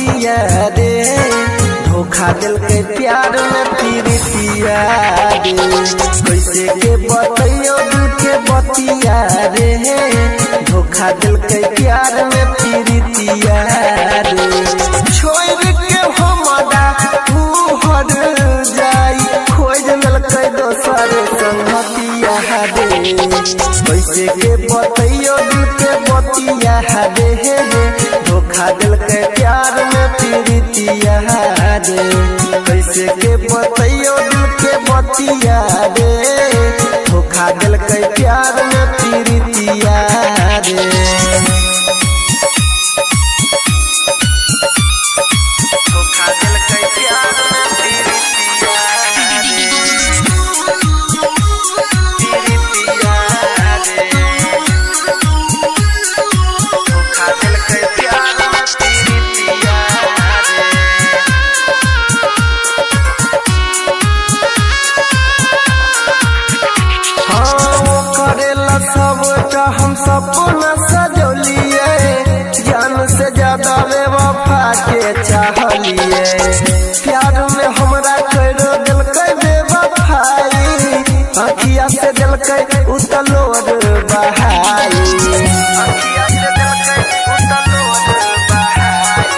संगतिया रे, धोखा दिल के प्यार में पीरितिया रे। कैसे के बतैयो दिल के बतिया रे, धोखा दिल के प्यार में पीरितिया रे। छोड़ के हमरा तू हर जाई, खोज ललकै दोसर संगतिया रे। कैसे के बतैयो दिल के बतिया रे, धोखा दिल के प्यार में पीरितिया रे। कैसे के बतैयो दिल के बतिया रे, धोखा दिल के प्यार में पीरितिया रे। धोखा दिल के प्यार में पीरितिया रे, पीरितिया रे। धोखा दिल के प्यार में पीरितिया रे। करेला सबटा हम सपना सजोलिए, जान से ज्यादा बेवफा के चाहलिए। प्यार में हमरा कर दिलकै बेवफाई, अखिया से दिलकै उतलोर बहाई, अखिया से दिलकै उतलोर बहाई,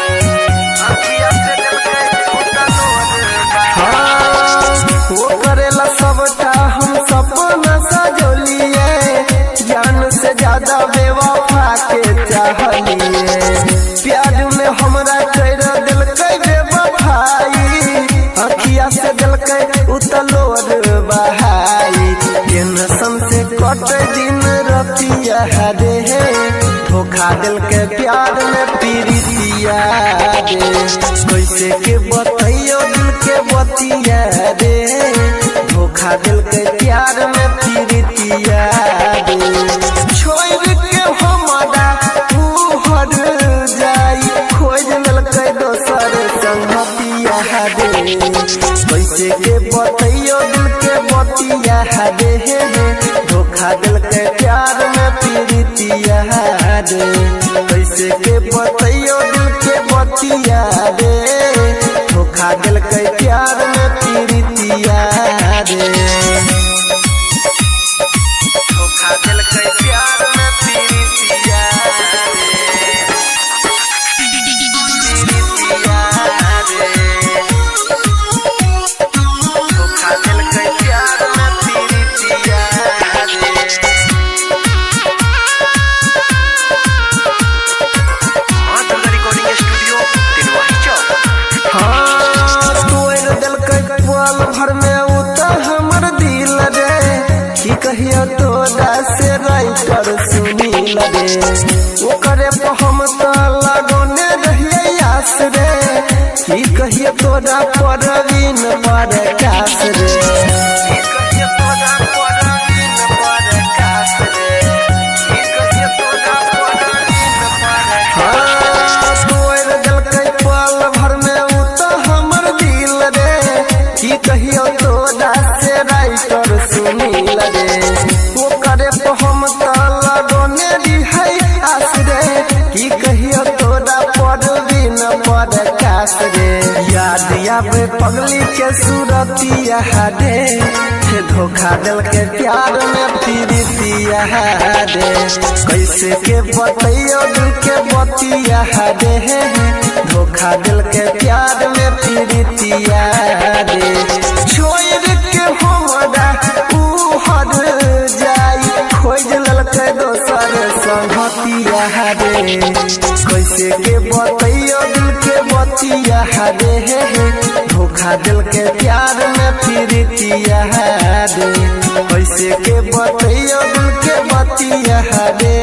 अखिया से दिलकै उतलोर बहाई। वो करेला सबटा हम सपना सजोलिए, जान से ज्यादा बेवफा के चाहलिए। प्यार में हमरा कर दिलकै बेवफाई, अखिया से दिलकै उतलोर बहाई। टेंशन से कट दिन रतिया रे, धोखा दिल के प्यार में पीरितिया रे। कैसे के बतैयो दिल के बतिया रे, धोखा दिल के प्यार में पीरितिया रे। छोड़ के हमरा तू हर जाई, खोज ललकै दोसर संगतिया रे। कैसे के बतैयो दिल के बतिया रे, धोखा दिल के प्यार में पीरितिया रे। कैसे के बतैयो दिल के बतिया रे, धोखा दिल के प्यार में पीरितिया रे। धोखा दिल के प्यार में पीरितिया रे, पीरितिया रे। धोखा दिल के प्यार में पीरितिया रे। रिकॉर्डिंग स्टूडियो तिलवाही चौक। हाँ तोड़ दिलकै पल भर में उतर हमर दिल रे, की कहियो तोरा से राइटर सुनील रे। ओकरे पे हम तो लगौने रहिए आस रे, की कहियो तोरा परवीन प्रकाश रे, की कहियो तोरा परवीन प्रकाश रे, की कहियो तोरा परवीन प्रकाश। तोड़ दिलकै पल भर में उतर हमर दिल रे, की कहियो तोरा से राइटर सुनील रे। ओकरे पे हम तो लगौने रहिए आस रे, की कहियो तोरा परवीन प्रकाश रे। याद आवे पगली के सूरतिया रे, धोखा दिल के प्यार में पीरितिया रे। कैसे के बतैयो दिल के बतिया रे, धोखा दिल के प्यार में पीरितिया रे। छोड़ के हमरा ऊ हर जाई, खोज ललकै दोसर संगतिया रे। कैसे के बतैयो दिल के बतिया रे, धोखा दिल के प्यार में पीरितिया रे। कैसे के बतैयो दिल के बतिया रे,